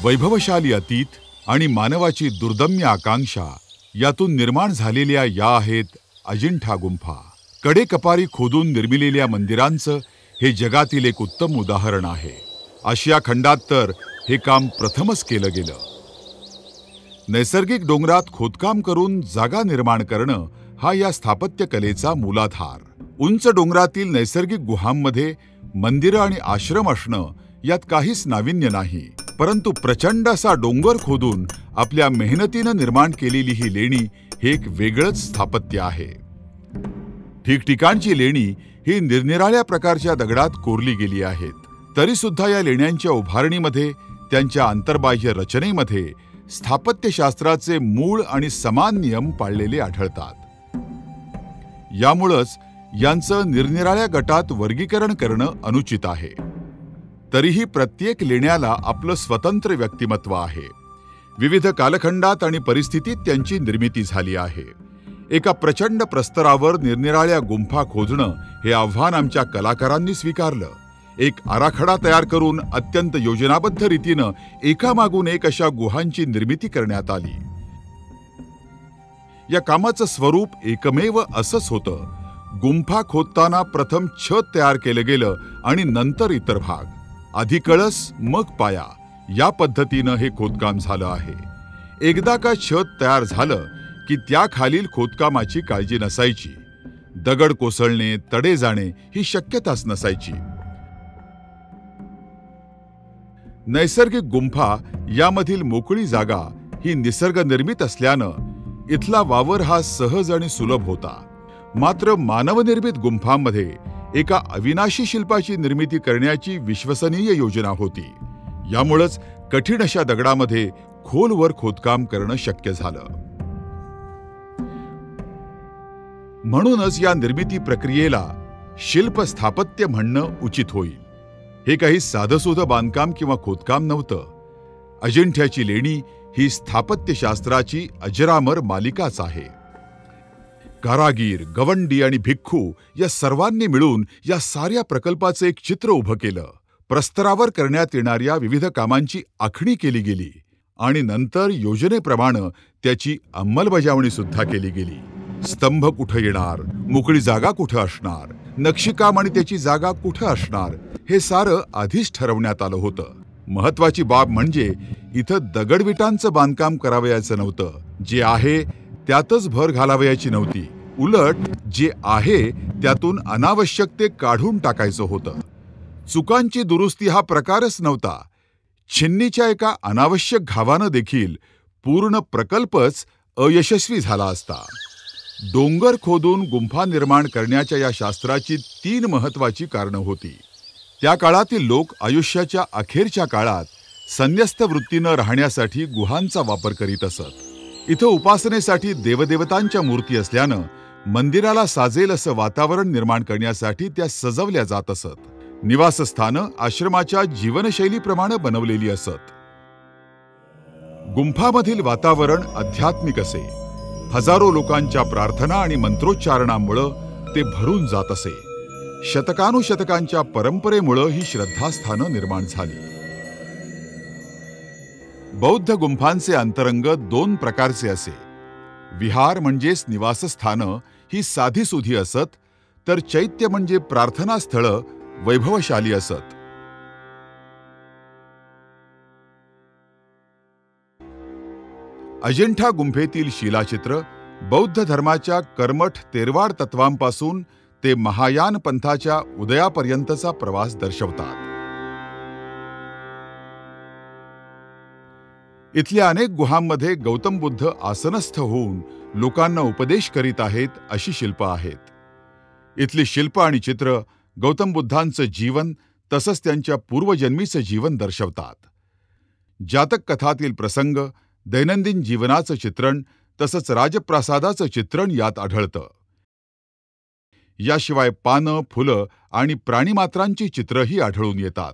वैभवशाली अतीत आणि मानवाची दुर्दम्य आकांक्षा यातून निर्माण झालेल्या या आहेत अजिंठा गुंफा. कडेकपारी खोदून निर्मिलेल्या मंदिरांचं हे जगातील एक उत्तम उदाहरण आहे. आशिया खंडात तर हे काम प्रथमच केलं गेलं. नैसर्गिक डोंगरात खोदकाम करून जागा निर्माण करणं हा या स्थापत्यकलेचा मूलाधार. उंच डोंगरातील नैसर्गिक गुहांमध्ये मंदिरं आणि आश्रम असणं यात काहीच नाविन्य नाही, परंतु प्रचंड असा डोंगर खोदून आपल्या मेहनतीनं निर्माण केलेली ही लेणी हे एक वेगळंच स्थापत्य आहे. ठिकठिकाणची लेणी ही निरनिराळ्या प्रकारच्या दगडात कोरली गेली आहेत. तरी सुद्धा या लेण्यांच्या उभारणीमध्ये, त्यांच्या अंतर्बाह्य रचनेमध्ये स्थापत्यशास्त्राचे मूळ आणि समान नियम पाळलेले आढळतात. यामुळंच यांचं निरनिराळ्या गटात वर्गीकरण करणं अनुचित आहे. तरीही प्रत्येक लेण्याला आपलं स्वतंत्र व्यक्तिमत्व आहे. विविध कालखंडात आणि परिस्थितीत त्यांची निर्मिती झाली आहे. एका प्रचंड प्रस्तरावर निरनिराळ्या गुंफा खोदणं हे आव्हान आमच्या कलाकारांनी स्वीकारलं. एक आराखडा तयार करून अत्यंत योजनाबद्ध रीतीनं एकामागून एक अशा गुहांची निर्मिती करण्यात आली. या कामाचं स्वरूप एकमेव असंच होतं. गुंफा खोदताना प्रथम छत तयार केलं गेलं आणि नंतर इतर भाग. आधी कळस मग पाया या पद्धतीनं हे खोदकाम झालं आहे. एकदा का छत तयार झालं की त्याखालील खोदकामाची काळजी नसायची. दगड कोसळणे, तडे जाणे ही शक्यताच नसायची. नैसर्गिक गुंफा यामधील मोकळी जागा ही निसर्गनिर्मित असल्यानं इथला वावर हा सहज आणि सुलभ होता. मात्र मानवनिर्मित गुंफांमध्ये एका अविनाशी शिल्पाची निर्मिती करण्याची विश्वसनीय योजना होती. यामुळेच कठीण अशा दगडामध्ये खोलवर खोदकाम करणं शक्य झालं. म्हणूनच या निर्मिती प्रक्रियेला शिल्प स्थापत्य म्हणणं उचित होईल. हे काही साधंसुधं बांधकाम किंवा खोदकाम नव्हतं. अजिंठ्याची लेणी ही स्थापत्यशास्त्राची अजरामर मालिकाच आहे. कारागीर, गवंडी आणि भिक्खू या सर्वांनी मिळून या साऱ्या प्रकल्पाचं एक चित्र उभं केलं. प्रस्तरावर करण्यात येणाऱ्या विविध कामांची आखणी केली गेली आणि नंतर योजनेप्रमाणे त्याची अंमलबजावणी सुद्धा केली गेली. स्तंभ कुठं येणार, मोकळी जागा कुठं असणार, नक्षीकाम आणि त्याची जागा कुठं असणार हे सारं आधीच ठरवण्यात आलं होतं. महत्वाची बाब म्हणजे इथं दगडविटांचं बांधकाम करावयाचं नव्हतं. जे आहे त्यातच भर घालावयाची नव्हती. उलट जे आहे त्यातून अनावश्यक ते काढून टाकायचं होतं. चुकांची दुरुस्ती हा प्रकारच नव्हता. छिन्नीच्या एका अनावश्यक घावानं देखील पूर्ण प्रकल्पच अयशस्वी झाला असता. डोंगर खोदून गुंफा निर्माण करण्याच्या या शास्त्राची 3 महत्वाची कारणं होती. त्या काळातील लोक आयुष्याच्या अखेरच्या काळात संन्यस्त वृत्तीनं राहण्यासाठी गुहांचा वापर करीत असत. इथं उपासनेसाठी देवदेवतांच्या मूर्ती असल्यानं मंदिराला साजेल असं वातावरण निर्माण करण्यासाठी त्या सजवल्या जात असत. निवासस्थानं आश्रमाच्या जीवनशैलीप्रमाणे बनवलेली असत. गुंफामधील वातावरण आध्यात्मिक असे. हजारो लोकांच्या प्रार्थना आणि मंत्रोच्चारणामुळं ते भरून जात असे. शतकानुशतकांच्या परंपरेमुळं ही श्रद्धास्थानं निर्माण झाली. बौद्ध गुंफांचे अंतरंग 2 प्रकारचे असे. विहार म्हणजेच निवासस्थानं ही साधीसुधी असत, तर चैत्य म्हणजे प्रार्थनास्थळं वैभवशाली असत. अजिंठा गुंफेतील शिलाचित्र बौद्ध धर्माच्या कर्मठ तेरवाड तत्वांपासून ते महायान पंथाच्या उदयापर्यंतचा प्रवास दर्शवतात. इथल्या अनेक गुहांमध्ये गौतम बुद्ध आसनस्थ होऊन लोकांना उपदेश करीत आहेत अशी शिल्प आहेत. इथली शिल्प आणि चित्र गौतम बुद्धांचं जीवन तसंच त्यांच्या पूर्वजन्मीचं जीवन दर्शवतात. जातक कथातील प्रसंग, दैनंदिन जीवनाचं चित्रण तसंच राजप्रासादाचं चित्रण यात आढळतं. याशिवाय पानं, फुलं आणि प्राणीमात्रांची चित्रही आढळून येतात.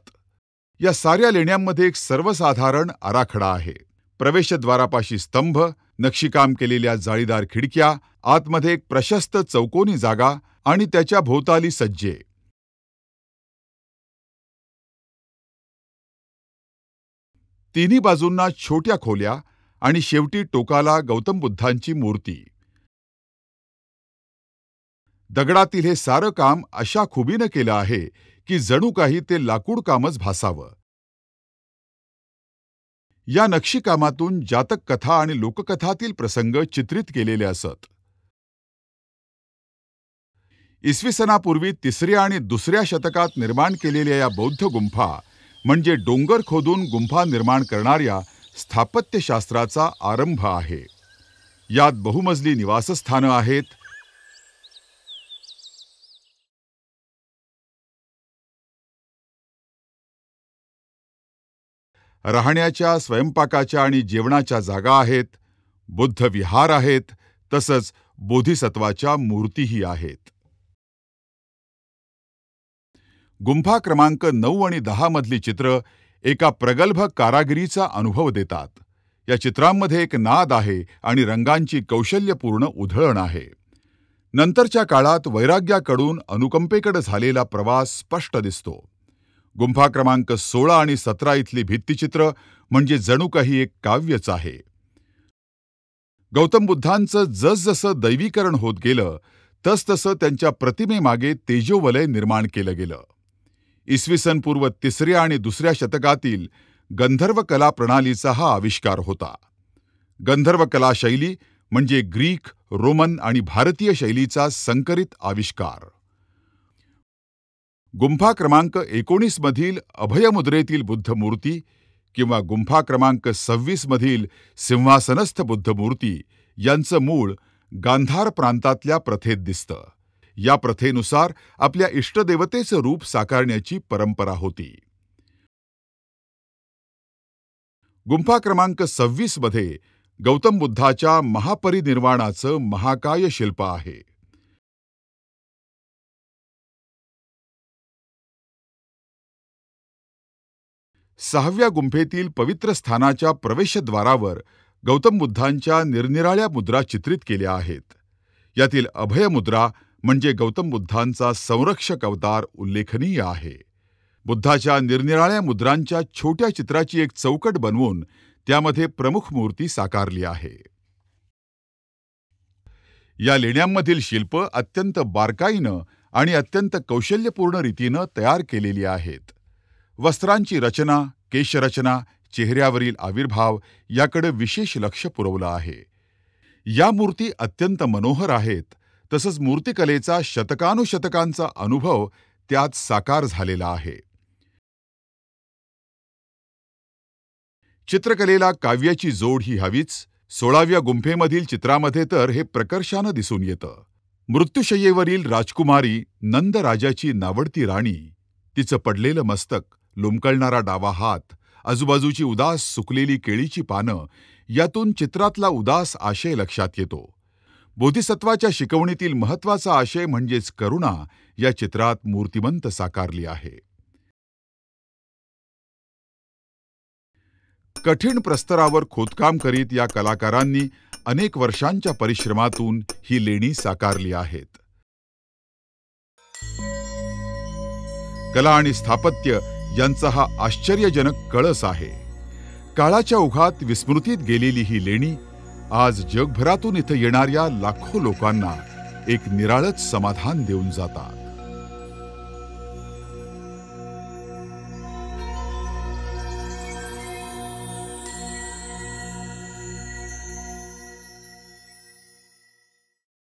या साऱ्या लेण्यांमध्ये एक सर्वसाधारण आराखडा आहे. प्रवेशद्वारापाशी स्तंभ, नक्षीकाम केलेल्या जाळीदार खिडक्या, आतमध्ये एक प्रशस्त चौकोनी जागा आणि त्याच्या भोवताली सज्जे. तिन्ही बाजूंना छोट्या खोल्या आणि शेवटी टोकाला गौतम बुद्धांची मूर्ती. दगडातील हे सारं काम अशा खुबीनं केलं आहे की जणू काही ते लाकूड कामच भासावं. या नक्षीकामातून जातक कथा आणि लोककथातील प्रसंग चित्रित केलेले असत. इसवी सनापूर्वी 3ऱ्या आणि 2ऱ्या शतकात निर्माण केलेल्या या बौद्ध गुंफा म्हणजे डोंगर खोदून गुंफा निर्माण करणाऱ्या स्थापत्यशास्त्राचा आरंभ आहे. यात बहुमजली निवासस्थानं आहेत, राहण्याच्या, स्वयंपाकाच्या आणि जेवणाच्या जागा आहेत, बुद्ध विहार आहेत, तसंच बोधिसत्वाच्या मूर्तीही आहेत. गुंफा क्रमांक 9 आणि 10 मधली चित्र एका प्रगल्भ कारागिरीचा अनुभव देतात. या चित्रांमध्ये एक नाद आहे आणि रंगांची कौशल्यपूर्ण उधळण आहे. नंतरच्या काळात वैराग्याकडून अनुकंपेकडे झालेला प्रवास स्पष्ट दिसतो. गुंफा क्रमांक 16 आणि 17 इथली भित्तिचित्र म्हणजे जणू काही एक काव्यच आहे. गौतम बुद्धांचं जसजसं दैवीकरण होत गेलं तसतसं त्यांच्या प्रतिमेमागे तेजोवलय निर्माण केलं गेलं. इसवी सन पूर्व 3ऱ्या आणि 2ऱ्या शतकातील गंधर्व कला प्रणालीचा हा आविष्कार होता. गंधर्व कला शैली म्हणजे ग्रीक, रोमन आणि भारतीय शैलीचा संकरित आविष्कार. गुंफा क्रमांक 19 मधील अभयमुद्रेतील बुद्ध मूर्ती किंवा गुंफा क्रमांक 26 मधील सिंहासनस्थ बुद्ध मूर्ती यांचं मूळ गांधार प्रांतातल्या प्रथेत दिसतं. या प्रथेनुसार आपल्या इष्टदेवतेचं रूप साकारण्याची परंपरा होती. गुंफा क्रमांक 26 मध्ये गौतम बुद्धाच्या महापरिनिर्वाणाचं महाकाय शिल्प आहे. सहाव्या गुंफेतील पवित्र स्थानाच्या प्रवेशद्वारावर गौतम बुद्धांच्या निरनिराळ्या मुद्रा चित्रित केल्या आहेत. यातील अभयमुद्रा म्हणजे गौतम बुद्धांचा संरक्षक अवतार उल्लेखनीय आहे. बुद्धाच्या निरनिराळ्या मुद्रांच्या छोट्या चित्राची एक चौकट बनवून त्यामध्ये प्रमुख मूर्ती साकारली आहे. या लेण्यांमधील शिल्प अत्यंत बारकाईनं आणि अत्यंत कौशल्यपूर्ण रीतीनं तयार केलेली आहेत. वस्त्रांची रचना, केशरचना, चेहऱ्यावरील आविर्भाव याकडे विशेष लक्ष पुरवलं आहे. या मूर्ती अत्यंत मनोहर आहेत, तसंच मूर्तिकलेचा शतकानुशतकांचा अनुभव त्यात साकार झालेला आहे. चित्रकलेला काव्याची जोड ही हवीच. 16व्या गुंफेमधील चित्रामध्ये तर हे प्रकर्षानं दिसून येतं. मृत्यूशय्येवरील राजकुमारी नंद राजाची नावडती राणी, तिचं पडलेलं मस्तक, लोंबकळणारा डावा हात, आजूबाजूची उदास सुकलेली केळीची पानं यातून चित्रातला उदास आशय लक्षात येतो. बोधिसत्वाच्या शिकवणीतील महत्वाचा आशय म्हणजेच करुणा या चित्रात मूर्तिमंत साकारली आहे. कठीण प्रस्तरावर खोदकाम करीत या कलाकारांनी अनेक वर्षांच्या परिश्रमातून ही लेणी साकारली आहेत. कला आणि स्थापत्य यांचा हा आश्चर्यजनक कळस आहे. काळाच्या ओघात विस्मृतीत गेलेली ही लेणी आज जगभरातून इथं येणाऱ्या लाखो लोकांना एक निराळच समाधान देऊन जातात.